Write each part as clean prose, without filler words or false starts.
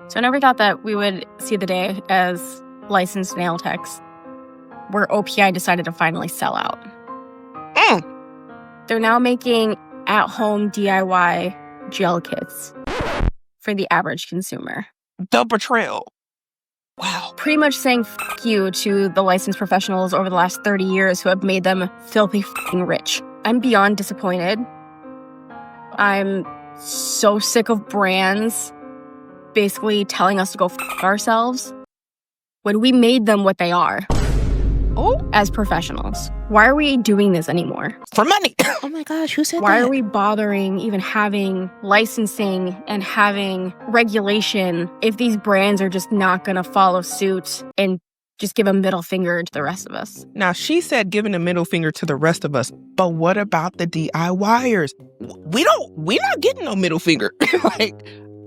So I never thought that we would see the day as licensed nail techs where OPI decided to finally sell out. They're now making at-home DIY gel kits for the average consumer. The betrayal. Wow. Pretty much saying f*** you to the licensed professionals over the last 30 years who have made them filthy f***ing rich. I'm beyond disappointed. I'm so sick of brands basically telling us to go f*** ourselves when we made them what they are. As professionals. Why are we doing this anymore? For money. Oh my gosh, who said Why that? are we bothering even having licensing and having regulation if these brands are just not going to follow suit and just give a middle finger to the rest of us? Now, she said giving a middle finger to the rest of us, but what about the DIYers? We're not getting no middle finger.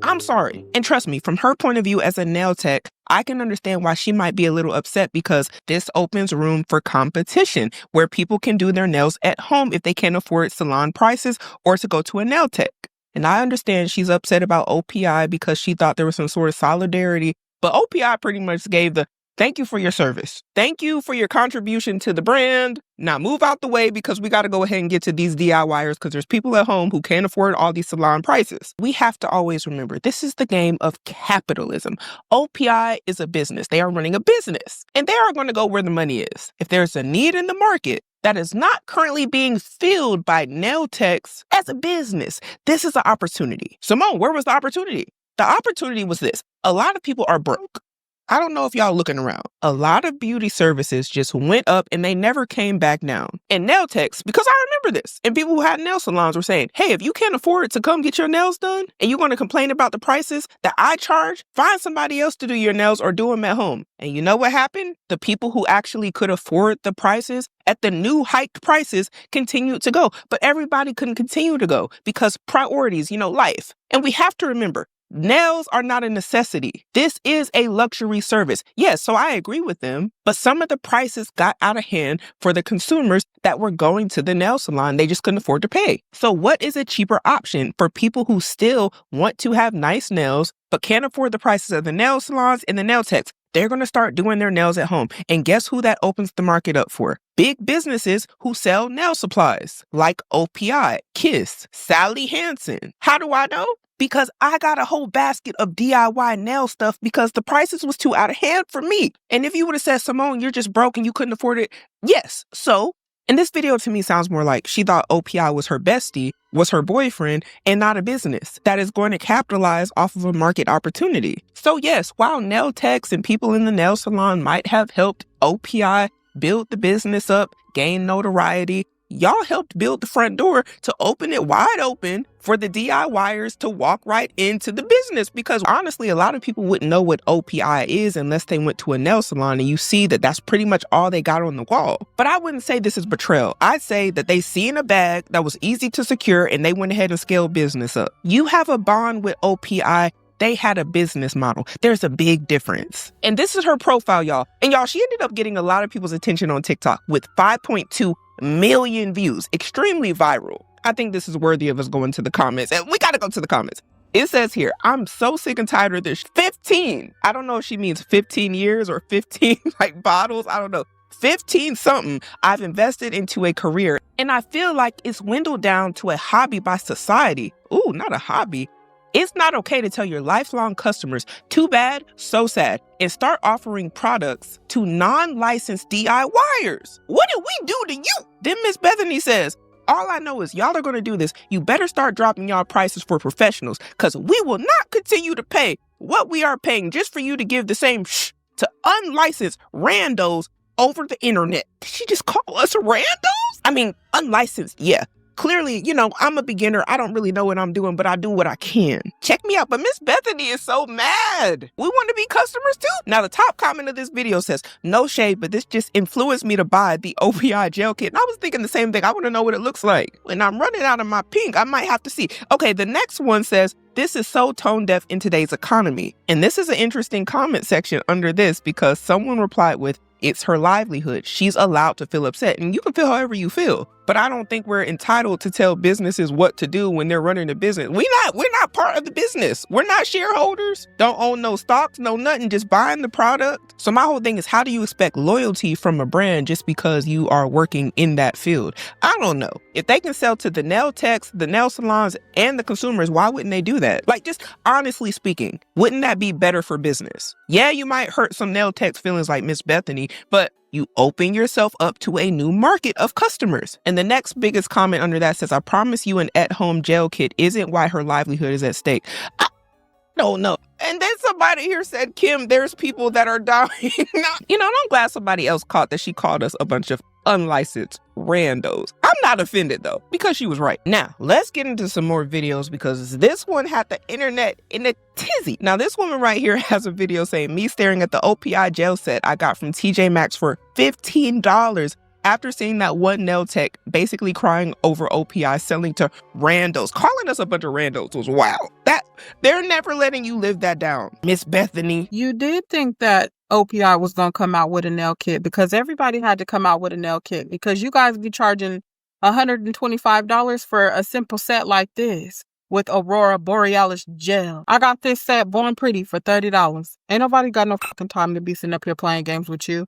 I'm sorry. And trust me, from her point of view as a nail tech, I can understand why she might be a little upset because this opens room for competition where people can do their nails at home if they can't afford salon prices or to go to a nail tech. And I understand she's upset about OPI because she thought there was some sort of solidarity, but OPI pretty much gave the thank you for your service. Thank you for your contribution to the brand. Now move out the way because we got to go ahead and get to these DIYers because there's people at home who can't afford all these salon prices. We have to always remember this is the game of capitalism. OPI is a business. They are running a business and they are going to go where the money is. If there's a need in the market that is not currently being filled by nail techs as a business, this is an opportunity. Symone, where was the opportunity? The opportunity was this. A lot of people are broke. I don't know if y'all looking around. A lot of beauty services just went up and they never came back down. And nail techs, because I remember this, and people who had nail salons were saying, hey, if you can't afford to come get your nails done and you're going to complain about the prices that I charge, find somebody else to do your nails or do them at home. And you know what happened? The people who actually could afford the prices at the new hiked prices continued to go. But everybody couldn't continue to go because priorities, life. And we have to remember, nails are not a necessity. This is a luxury service. Yes, so I agree with them, but some of the prices got out of hand for the consumers that were going to the nail salon. They just couldn't afford to pay. So what is a cheaper option for people who still want to have nice nails, but can't afford the prices of the nail salons and the nail techs? They're going to start doing their nails at home. And guess who that opens the market up for? Big businesses who sell nail supplies like OPI, Kiss, Sally Hansen. How do I know? Because I got a whole basket of DIY nail stuff because the prices was too out of hand for me. And if you would have said, Symone, you're just broke and you couldn't afford it. Yes. So, and this video to me sounds more like she thought OPI was her bestie, was her boyfriend, and not a business that is going to capitalize off of a market opportunity. So yes, while nail techs and people in the nail salon might have helped OPI build the business up, gain notoriety, y'all helped build the front door to open it wide open for the DIYers to walk right into the business. Because honestly, a lot of people wouldn't know what OPI is unless they went to a nail salon, and you see that that's pretty much all they got on the wall. But I wouldn't say this is betrayal. I'd say that they seen a bag that was easy to secure and they went ahead and scaled business up. You have a bond with OPI. They had a business model. There's a big difference. And this is her profile, y'all. And y'all, she ended up getting a lot of people's attention on TikTok with 5.2 million views, extremely viral. I think this is worthy of us going to the comments, and we got to go to the comments. It says here, I'm so sick and tired of this 15. I don't know if she means 15 years or 15 bottles. I don't know. 15 something I've invested into a career, and I feel like it's dwindled down to a hobby by society. Ooh, not a hobby. It's not okay to tell your lifelong customers, too bad, so sad, and start offering products to non-licensed DIYers. What did we do to you? Then Miss Bethany says, all I know is y'all are going to do this. You better start dropping y'all prices for professionals because we will not continue to pay what we are paying just for you to give the same shh to unlicensed randos over the internet. Did she just call us randos? I mean, unlicensed, yeah. Clearly, I'm a beginner. I don't really know what I'm doing, but I do what I can. Check me out. But Miss Bethany is so mad. We want to be customers too. Now, the top comment of this video says, no shade, but this just influenced me to buy the OPI gel kit. And I was thinking the same thing. I want to know what it looks like. When I'm running out of my pink, I might have to see. Okay, the next one says, this is so tone deaf in today's economy. And this is an interesting comment section under this because someone replied with, it's her livelihood. She's allowed to feel upset, and you can feel however you feel. But I don't think we're entitled to tell businesses what to do when they're running the business. We're not part of the business. We're not shareholders. Don't own no stocks, no nothing, just buying the product. So my whole thing is, how do you expect loyalty from a brand just because you are working in that field? I don't know. If they can sell to the nail techs, the nail salons, and the consumers, why wouldn't they do that? Like, just honestly speaking, wouldn't that be better for business? Yeah, you might hurt some nail techs' feelings like Miss Bethany, but you open yourself up to a new market of customers. And the next biggest comment under that says, I promise you an at-home gel kit isn't why her livelihood is at stake. I don't know. And then somebody here said, Kim, there's people that are dying. I'm glad somebody else caught that she called us a bunch of unlicensed randos. I'm not offended though, because she was right. Now, let's get into some more videos because this one had the internet in a tizzy. Now, this woman right here has a video saying, me staring at the OPI gel set I got from TJ Maxx for $15 after seeing that one nail tech basically crying over OPI selling to randos. Calling us a bunch of randos was wild. That they're never letting you live that down. Miss Bethany. You did think that OPI was going to come out with a nail kit because everybody had to come out with a nail kit because you guys be charging $125 for a simple set like this with Aurora Borealis gel. I got this set Born Pretty for $30. Ain't nobody got no fucking time to be sitting up here playing games with you.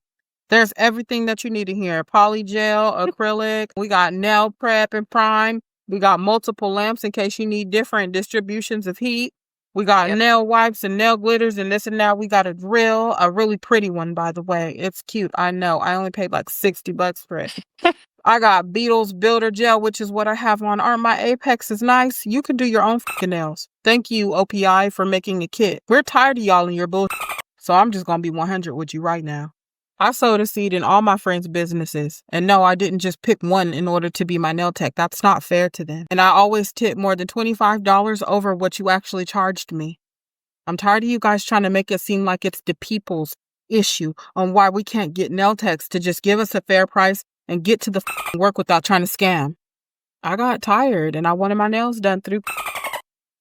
There's everything that you need in here. Poly gel, acrylic. We got nail prep and prime. We got multiple lamps in case you need different distributions of heat. We got nail wipes and nail glitters and this and that. We got a drill, a really pretty one, by the way. It's cute. I know. I only paid like $60 for it. I got Beetles Builder Gel, which is what I have on. Aren't my Apexes nice? You can do your own fucking nails. Thank you, OPI, for making a kit. We're tired of y'all and your bullshit. So I'm just going to be 100 with you right now. I sowed a seed in all my friends' businesses. And no, I didn't just pick one in order to be my nail tech. That's not fair to them. And I always tip more than $25 over what you actually charged me. I'm tired of you guys trying to make it seem like it's the people's issue on why we can't get nail techs to just give us a fair price and get to the work without trying to scam. I got tired and I wanted my nails done through.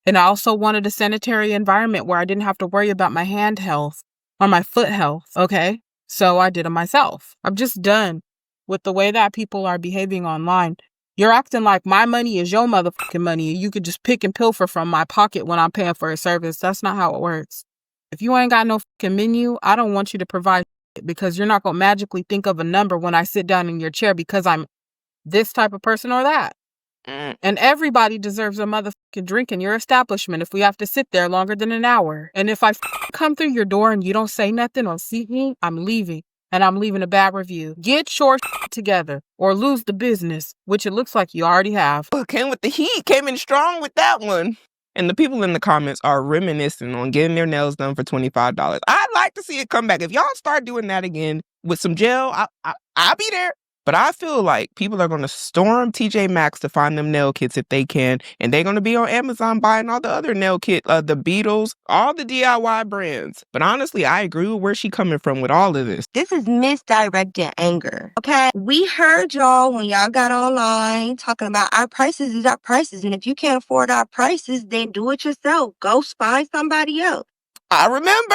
And I also wanted a sanitary environment where I didn't have to worry about my hand health or my foot health, okay? So I did it myself. I'm just done with the way that people are behaving online. You're acting like my money is your motherfucking money and you could just pick and pilfer from my pocket when I'm paying for a service. That's not how it works. If you ain't got no fucking menu, I don't want you to provide it because you're not going to magically think of a number when I sit down in your chair because I'm this type of person or that. And everybody deserves a motherfucking drink in your establishment if we have to sit there longer than an hour. And if I come through your door and you don't say nothing or see me, I'm leaving. And I'm leaving a bad review. Get your together or lose the business, which it looks like you already have. Came with the heat, came in strong with that one. And the people in the comments are reminiscing on getting their nails done for $25. I'd like to see it come back. If y'all start doing that again with some gel, I'll be there. But I feel like people are going to storm TJ Maxx to find them nail kits if they can. And they're going to be on Amazon buying all the other nail kit, the Beatles, all the DIY brands. But honestly, I agree with where she coming from with all of this. This is misdirected anger, okay? We heard y'all when y'all got online talking about our prices is our prices. And if you can't afford our prices, then do it yourself. Go find somebody else. I remember.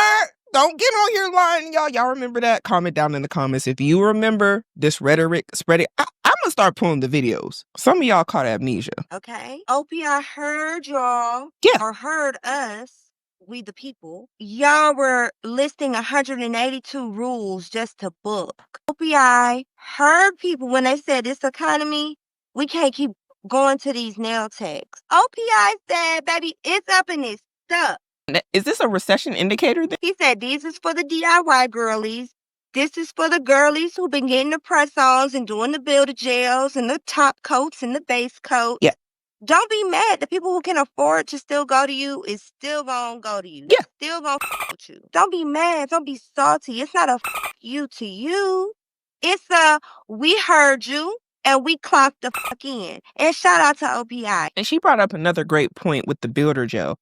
Don't get on here lying, y'all. Y'all remember that? Comment down in the comments if you remember this rhetoric spreading. I'm going to start pulling the videos. Some of y'all caught amnesia. Okay. OPI heard y'all. Yeah. Or heard us. We the people. Y'all were listing 182 rules just to book. OPI heard people when they said this economy, we can't keep going to these nail techs. OPI said, baby, it's up and it's stuck. Is this a recession indicator? He said, these is for the DIY girlies. This is for the girlies who've been getting the press-ons and doing the builder gels and the top coats and the base coat. Yeah. Don't be mad. The people who can afford to still go to you is still gonna go to you. Yeah. Still gonna with you. Don't be mad. Don't be salty. It's not a you to you. It's a we heard you and we clocked the in. And shout out to OPI. And she brought up another great point with the builder gel.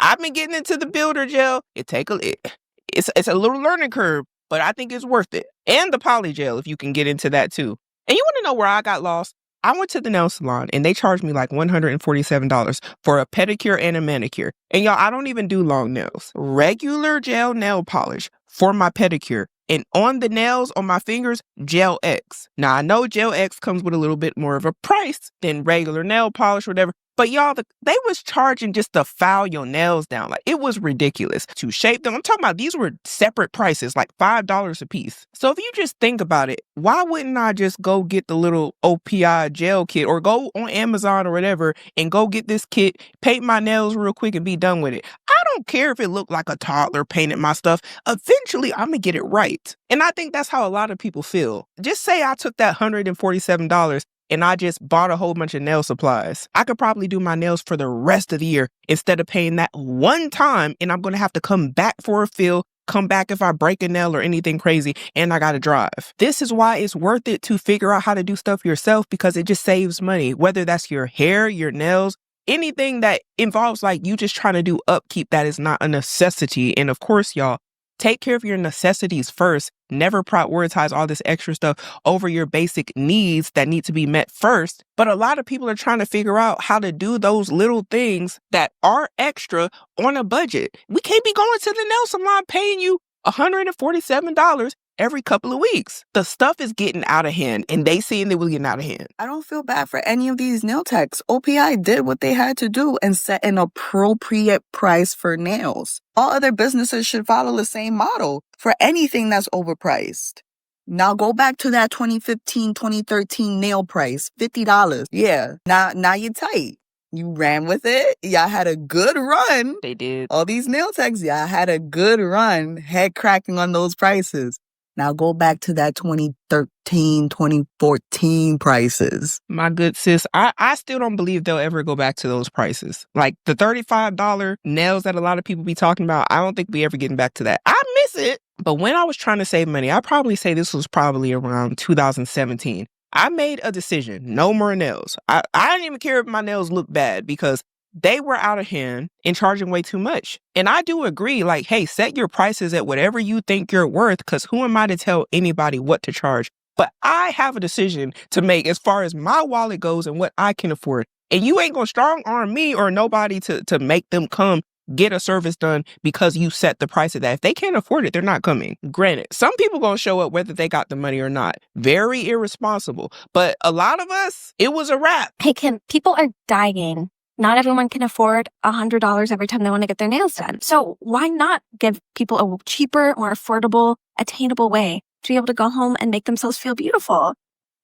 I've been getting into the builder gel. It's a little learning curve, but I think it's worth it. And the poly gel, if you can get into that too. And you want to know where I got lost? I went to the nail salon and they charged me like $147 for a pedicure and a manicure. And y'all, I don't even do long nails. Regular gel nail polish for my pedicure And on the nails on my fingers, Gel X. Now, I know Gel X comes with a little bit more of a price than regular nail polish or whatever. But y'all, they was charging just to file your nails down. Like, it was ridiculous to shape them. I'm talking about these were separate prices, like $5 a piece. So if you just think about it, why wouldn't I just go get the little OPI gel kit or go on Amazon or whatever and go get this kit, paint my nails real quick and be done with it? I don't care if it looked like a toddler painted my stuff. Eventually, I'm going to get it right. And I think that's how a lot of people feel. Just say I took that $147 and I just bought a whole bunch of nail supplies. I could probably do my nails for the rest of the year instead of paying that one time, and I'm going to have to come back for a fill, come back if I break a nail or anything crazy, and I got to drive. This is why it's worth it to figure out how to do stuff yourself, because it just saves money, whether that's your hair, your nails, anything that involves like you just trying to do upkeep that is not a necessity. And of course, y'all, take care of your necessities first. Never prioritize all this extra stuff over your basic needs that need to be met first. But a lot of people are trying to figure out how to do those little things that are extra on a budget. We can't be going to the nail salon paying you $147 every couple of weeks. The stuff is getting out of hand, and they seeing it was getting out of hand. I don't feel bad for any of these nail techs. OPI did what they had to do and set an appropriate price for nails. All other businesses should follow the same model for anything that's overpriced. Now go back to that 2015, 2013 nail price, $50. Yeah, now you're tight. You ran with it. Y'all had a good run. They did. All these nail techs, y'all had a good run, head cracking on those prices. Now go back to that 2013, 2014 prices. My good sis, I still don't believe they'll ever go back to those prices. Like the $35 nails that a lot of people be talking about, I don't think we ever getting back to that. I miss it. But when I was trying to save money, I probably say this was probably around 2017. I made a decision, no more nails. I didn't even care if my nails looked bad because they were out of hand and charging way too much. And I do agree, like, hey, set your prices at whatever you think you're worth, because who am I to tell anybody what to charge? But I have a decision to make as far as my wallet goes and what I can afford. And you ain't gonna strong arm me or nobody to make them come get a service done because you set the price of that. If they can't afford it, they're not coming. Granted, some people gonna show up whether they got the money or not. Very irresponsible. But a lot of us, it was a wrap. Hey, Kim, people are dying. Not everyone can afford $100 every time they want to get their nails done. So why not give people a cheaper, more affordable, attainable way to be able to go home and make themselves feel beautiful?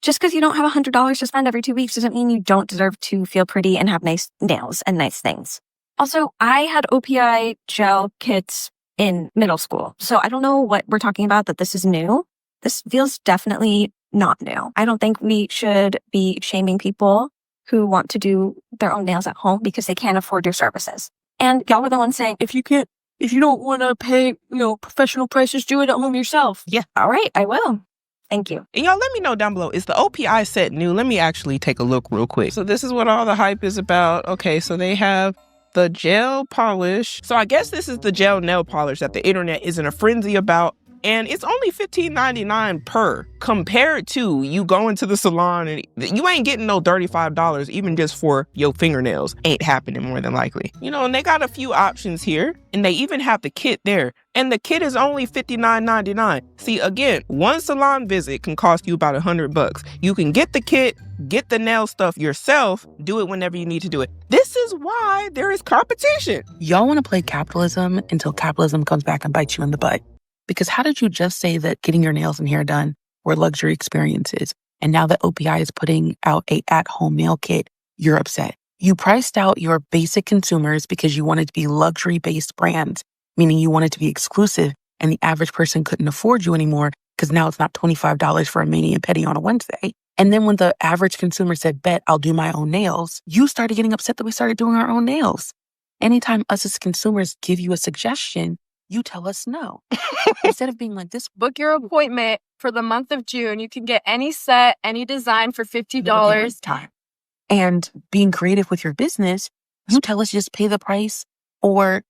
Just because you don't have $100 to spend every 2 weeks doesn't mean you don't deserve to feel pretty and have nice nails and nice things. Also, I had OPI gel kits in middle school. So I don't know what we're talking about that this is new. This feels definitely not new. I don't think we should be shaming people who want to do their own nails at home because they can't afford your services. And y'all were the ones saying, if you don't want to pay, professional prices, do it at home yourself. Yeah. All right, I will. Thank you. And y'all let me know down below, is the OPI set new? Let me actually take a look real quick. So this is what all the hype is about. Okay, so they have the gel polish. So I guess this is the gel nail polish that the internet is in a frenzy about. And it's only $15.99 per, compared to you going to the salon and you ain't getting no $35 even just for your fingernails. Ain't happening more than likely. And they got a few options here, and they even have the kit there. And the kit is only $59.99. See, again, one salon visit can cost you about $100. You can get the kit, get the nail stuff yourself, do it whenever you need to do it. This is why there is competition. Y'all want to play capitalism until capitalism comes back and bites you in the butt. Because how did you just say that getting your nails and hair done were luxury experiences? And now that OPI is putting out a at-home nail kit, you're upset. You priced out your basic consumers because you wanted to be luxury-based brands, meaning you wanted to be exclusive, and the average person couldn't afford you anymore because now it's not $25 for a mani and pedi on a Wednesday. And then when the average consumer said, bet I'll do my own nails, you started getting upset that we started doing our own nails. Anytime us as consumers give you a suggestion, you tell us no. Instead of being like this. Book your appointment for the month of June. You can get any set, any design for $50. Time. And being creative with your business, you tell us just pay the price or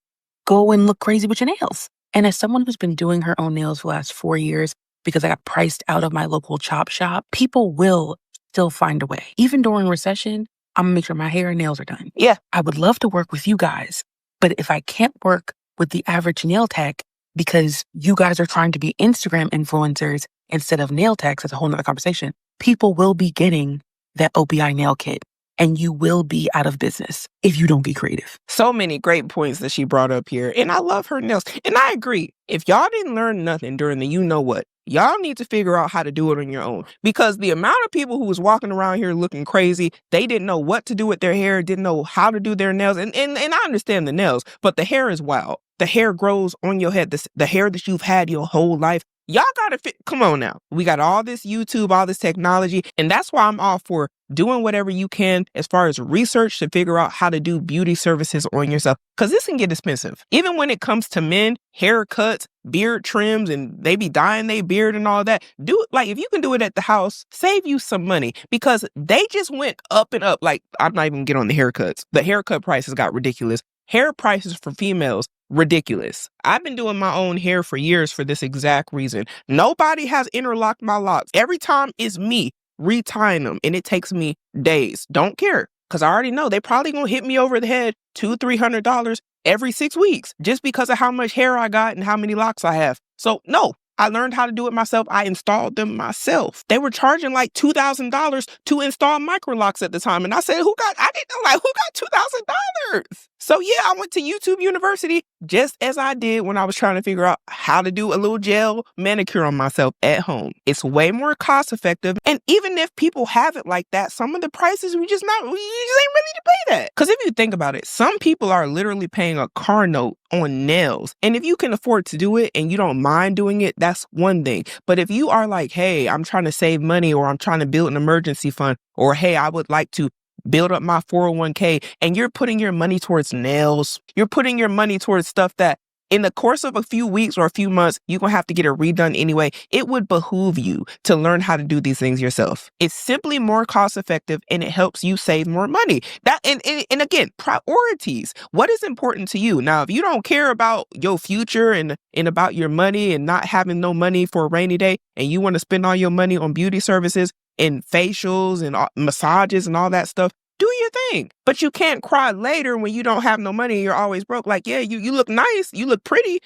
go and look crazy with your nails. And as someone who's been doing her own nails for the last 4 years because I got priced out of my local chop shop, people will still find a way. Even during recession, I'm gonna make sure my hair and nails are done. Yeah. I would love to work with you guys, but if I can't work with the average nail tech, because you guys are trying to be Instagram influencers instead of nail techs. That's a whole nother conversation. People will be getting that OPI nail kit, and you will be out of business if you don't get creative. So many great points that she brought up here. And I love her nails. And I agree. If y'all didn't learn nothing during the you know what, y'all need to figure out how to do it on your own. Because the amount of people who was walking around here looking crazy, they didn't know what to do with their hair, didn't know how to do their nails. And I understand the nails, but the hair is wild. The hair grows on your head. The hair that you've had your whole life. Y'all gotta come on now. We got all this YouTube, all this technology, and that's why I'm all for doing whatever you can as far as research to figure out how to do beauty services on yourself, because this can get expensive. Even when it comes to men, haircuts, beard trims, and they be dyeing their beard and all that. Do it, like, if you can do it at the house, save you some money, because they just went up and up. Like, I'm not even getting on the haircuts. The haircut prices got ridiculous. Hair prices for females, ridiculous. I've been doing my own hair for years for this exact reason. Nobody has interlocked my locks. Every time it's me retying them, and it takes me days. Don't care, because I already know they probably gonna hit me over the head $200-300 every 6 weeks just because of how much hair I got and how many locks I have. So no, I learned how to do it myself. I installed them myself. They were charging like $2,000 to install micro locks at the time. And I said, who got $2,000? So yeah, I went to YouTube University just as I did when I was trying to figure out how to do a little gel manicure on myself at home. It's way more cost effective. And even if people have it like that, some of the prices, we just ain't ready to pay that. Because if you think about it, some people are literally paying a car note on nails. And if you can afford to do it and you don't mind doing it, that's one thing. But if you are like, hey, I'm trying to save money, or I'm trying to build an emergency fund, or hey, I would like to build up my 401k, and you're putting your money towards nails, you're putting your money towards stuff that in the course of a few weeks or a few months, you're going to have to get it redone anyway. It would behoove you to learn how to do these things yourself. It's simply more cost effective, and it helps you save more money. And again, priorities. What is important to you? Now, if you don't care about your future and about your money and not having no money for a rainy day, and you want to spend all your money on beauty services and facials and massages and all that stuff, do your thing. But you can't cry later when you don't have no money and you're always broke. Like, yeah, you look nice, you look pretty,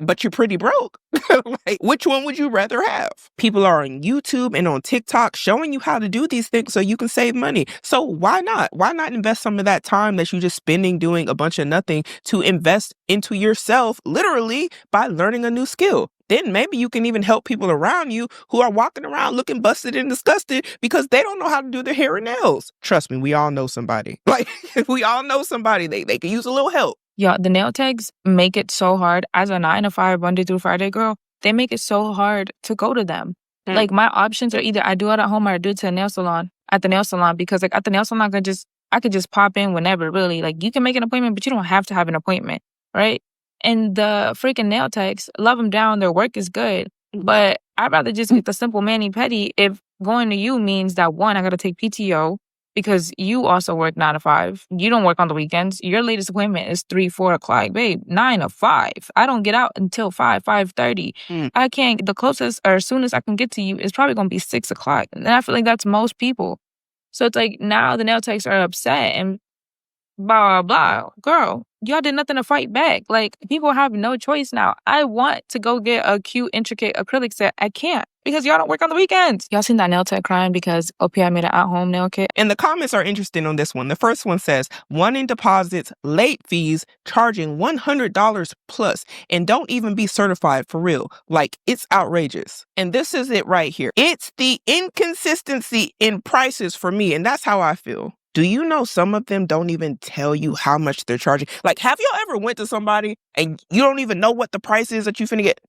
but you're pretty broke. Like, which one would you rather have? People are on YouTube and on TikTok showing you how to do these things so you can save money. So why not? Why not invest some of that time that you're just spending doing a bunch of nothing to invest into yourself, literally, by learning a new skill? Then maybe you can even help people around you who are walking around looking busted and disgusted because they don't know how to do their hair and nails. Trust me, we all know somebody. Like, we all know somebody. They can use a little help. Yeah, the nail techs make it so hard. As a 9 to 5 Monday through Friday girl, they make it so hard to go to them. Like, my options are either I do it at home or I do it to a nail salon, at the nail salon, because like at the nail salon, I could just pop in whenever, really. Like, you can make an appointment, but you don't have to have an appointment, right? And the freaking nail techs, love them down. Their work is good. But I'd rather just get the simple mani-pedi if going to you means that, one, I got to take PTO because you also work 9 to 5. You don't work on the weekends. Your latest appointment is 3-4 o'clock. Babe, 9 to 5. I don't get out until 5:30. I can't, the closest or soonest I can get to you is probably going to be 6 o'clock. And I feel like that's most people. So it's like now the nail techs are upset and blah, blah, blah. Girl, y'all did nothing to fight back. Like, people have no choice now. I want to go get a cute, intricate acrylic set. I can't because y'all don't work on the weekends. Y'all seen that nail tech crying because OPI made an at-home nail kit? And the comments are interesting on this one. The first one says, wanting deposits, late fees, charging $100 plus, and don't even be certified for real. Like, it's outrageous. And this is it right here. It's the inconsistency in prices for me, and that's how I feel. Do you know some of them don't even tell you how much they're charging? Like, have y'all ever went to somebody and you don't even know what the price is that you finna get?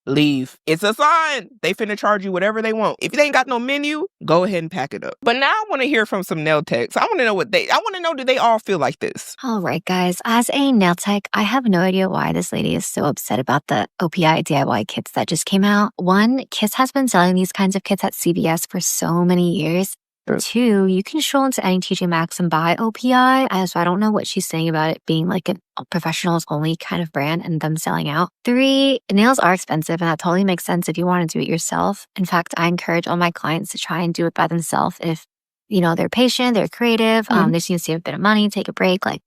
Leave. It's a sign. They finna charge you whatever they want. If they ain't got no menu, go ahead and pack it up. But now I want to hear from some nail techs. I want to know do they all feel like this? All right, guys. As a nail tech, I have no idea why this lady is so upset about the OPI DIY kits that just came out. One, Kiss has been selling these kinds of kits at CVS for so many years. 2, you can stroll into any TJ Maxx and buy OPI. So I don't know what she's saying about it being like a professionals only kind of brand and them selling out. 3, nails are expensive, and that totally makes sense if you want to do it yourself. In fact, I encourage all my clients to try and do it by themselves if, you know, they're patient, they're creative, they just need to save a bit of money, take a break. Like,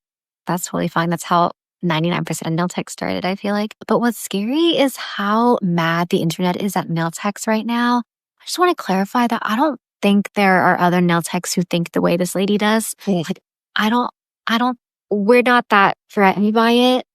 that's totally fine. That's how 99% of nail techs started, I feel like. But what's scary is how mad the internet is at nail techs right now. I just want to clarify that I don't think there are other nail techs who think the way this lady does. Like, I don't, we're not that threatened by it.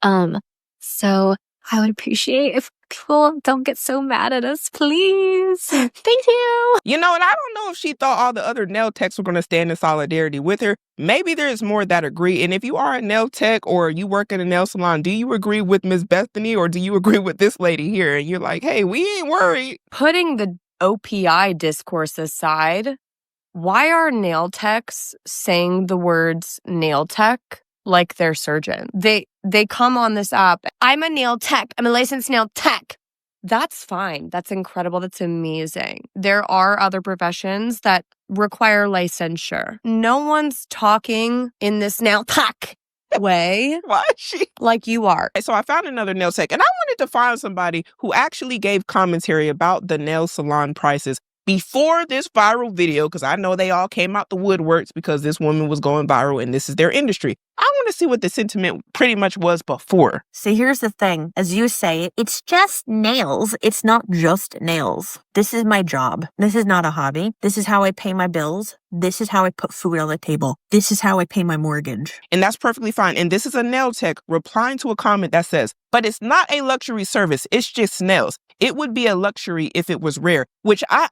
So I would appreciate if people don't get so mad at us, please. Thank you. You know, and I don't know if she thought all the other nail techs were going to stand in solidarity with her. Maybe there's more that agree. And if you are a nail tech or you work in a nail salon, do you agree with Miss Bethany or do you agree with this lady here? And you're like, hey, we ain't worried. Putting the OPI discourse aside, why are nail techs saying the words nail tech like they're surgeon? They come on this app. I'm a nail tech. I'm a licensed nail tech. That's fine. That's incredible. That's amazing. There are other professions that require licensure. No one's talking in this nail tech way. Why is she? Like you are. So I found another nail tech and I wanted to find somebody who actually gave commentary about the nail salon prices before this viral video, because I know they all came out the woodworks because this woman was going viral and this is their industry. I want to see what the sentiment pretty much was before. So here's the thing. As you say, it's just nails. It's not just nails. This is my job. This is not a hobby. This is how I pay my bills. This is how I put food on the table. This is how I pay my mortgage. And that's perfectly fine. And this is a nail tech replying to a comment that says, but it's not a luxury service. It's just nails. It would be a luxury if it was rare, which I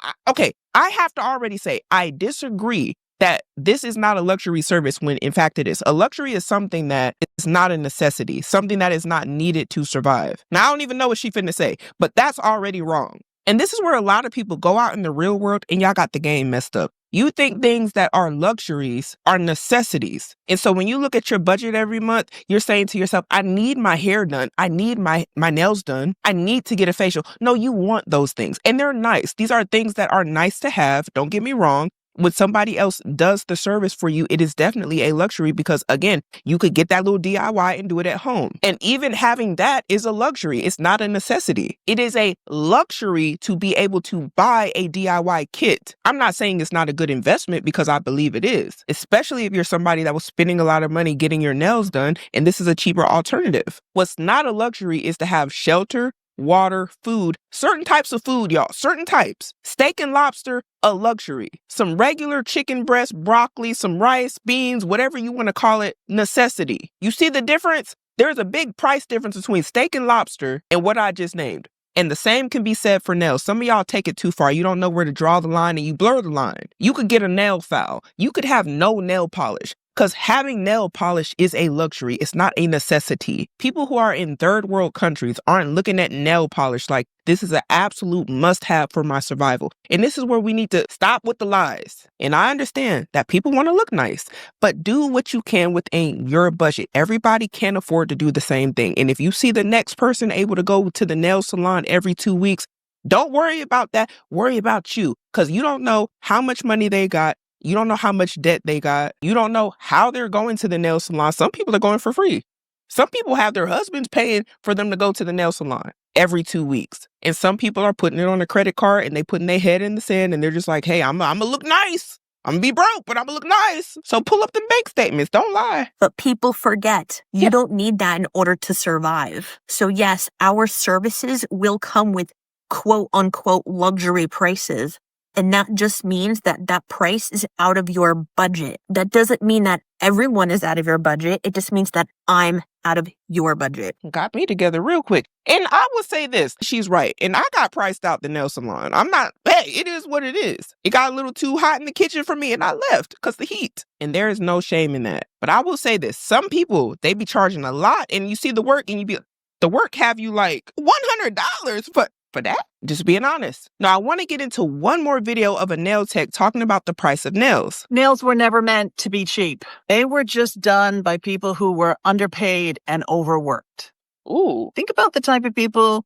have to already say, I disagree that this is not a luxury service when in fact it is. A luxury is something that is not a necessity, something that is not needed to survive. Now, I don't even know what she finna say, but that's already wrong. And this is where a lot of people go out in the real world and y'all got the game messed up. You think things that are luxuries are necessities. And so when you look at your budget every month, you're saying to yourself, I need my hair done. I need my nails done. I need to get a facial. No, you want those things. And they're nice. These are things that are nice to have. Don't get me wrong. When somebody else does the service for you, it is definitely a luxury because, again, you could get that little DIY and do it at home. And even having that is a luxury. It's not a necessity. It is a luxury to be able to buy a DIY kit. I'm not saying it's not a good investment because I believe it is, especially if you're somebody that was spending a lot of money getting your nails done and this is a cheaper alternative. What's not a luxury is to have shelter, water, food, certain types of food, y'all, certain types. Steak and lobster, a luxury. Some regular chicken breast, broccoli, some rice, beans, whatever you want to call it, necessity. You see the difference? There's a big price difference between steak and lobster and what I just named. And the same can be said for nails. Some of y'all take it too far. You don't know where to draw the line and you blur the line. You could get a nail file. You could have no nail polish. Because having nail polish is a luxury. It's not a necessity. People who are in third world countries aren't looking at nail polish like this is an absolute must-have for my survival. And this is where we need to stop with the lies. And I understand that people want to look nice, but do what you can within your budget. Everybody can't afford to do the same thing. And if you see the next person able to go to the nail salon every 2 weeks, don't worry about that. Worry about you. Because you don't know how much money they got. You don't know how much debt they got. You don't know how they're going to the nail salon. Some people are going for free. Some people have their husbands paying for them to go to the nail salon every 2 weeks. And some people are putting it on a credit card and they putting their head in the sand and they're just like, hey, I'm going to look nice. I'm going to be broke, but I'm going to look nice. So pull up the bank statements. Don't lie. But people forget you don't need that in order to survive. So yes, our services will come with quote unquote luxury prices. And that just means that that price is out of your budget. That doesn't mean that everyone is out of your budget. It just means that I'm out of your budget. Got me together real quick. And I will say this, she's right. And I got priced out the nail salon. It is what it is. It got a little too hot in the kitchen for me and I left because the heat. And there is no shame in that. But I will say this, some people, they be charging a lot and you see the work and the work have you like $100 for that? Just being honest. Now, I want to get into one more video of a nail tech talking about the price of nails. Nails were never meant to be cheap. They were just done by people who were underpaid and overworked. Ooh. Think about the type of people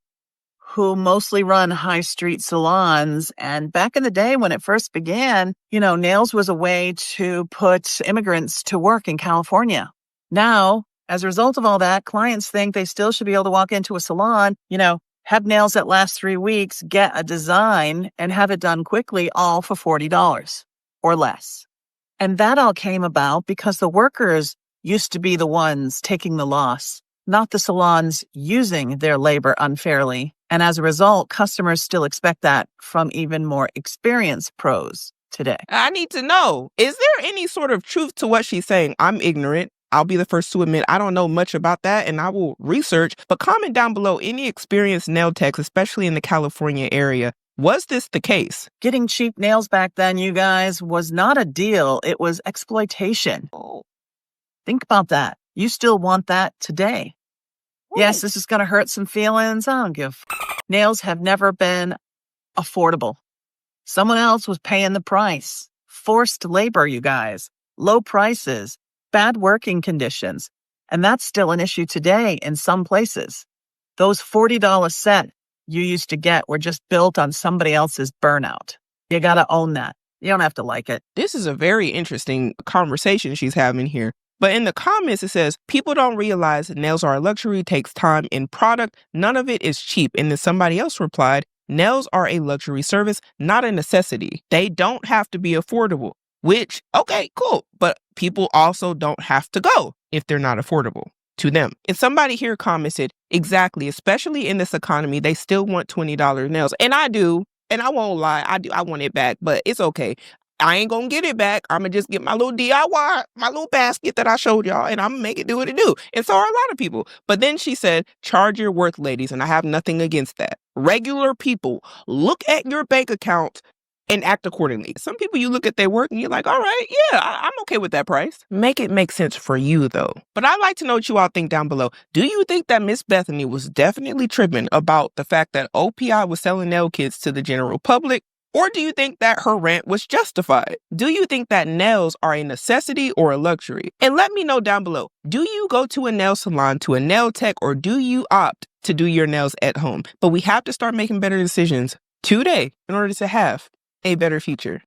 who mostly run high street salons. And back in the day when it first began, nails was a way to put immigrants to work in California. Now, as a result of all that, clients think they still should be able to walk into a salon, have nails that last 3 weeks, get a design, and have it done quickly, all for $40 or less. And that all came about because the workers used to be the ones taking the loss, not the salons using their labor unfairly. And as a result, customers still expect that from even more experienced pros today. I need to know, is there any sort of truth to what she's saying? I'm ignorant. I'll be the first to admit I don't know much about that, and I will research. But comment down below any experienced nail techs, especially in the California area. Was this the case? Getting cheap nails back then, you guys, was not a deal. It was exploitation. Think about that. You still want that today. Yes, this is going to hurt some feelings. I don't give a f. Nails have never been affordable. Someone else was paying the price. Forced labor, you guys. Low prices. Bad working conditions. And that's still an issue today in some places. Those $40 set you used to get were just built on somebody else's burnout. You got to own that. You don't have to like it. This is a very interesting conversation she's having here. But in the comments, it says, people don't realize nails are a luxury, takes time and product. None of it is cheap. And then somebody else replied, nails are a luxury service, not a necessity. They don't have to be affordable, which, okay, cool. But people also don't have to go if they're not affordable to them. And somebody here commented, exactly, especially in this economy, they still want $20 nails. And I do. And I won't lie, I want it back, but it's okay. I ain't gonna get it back. I'm gonna just get my little DIY, my little basket that I showed y'all, and I'm gonna make it do what it do. And so are a lot of people. But then she said, charge your worth, ladies, and I have nothing against that. Regular people, look at your bank account and act accordingly. Some people, you look at their work and you're like, all right, yeah, I'm okay with that price. Make it make sense for you, though. But I'd like to know what you all think down below. Do you think that Miss Bethany was definitely tripping about the fact that OPI was selling nail kits to the general public? Or do you think that her rant was justified? Do you think that nails are a necessity or a luxury? And let me know down below. Do you go to a nail salon, to a nail tech, or do you opt to do your nails at home? But we have to start making better decisions today in order to have a better future.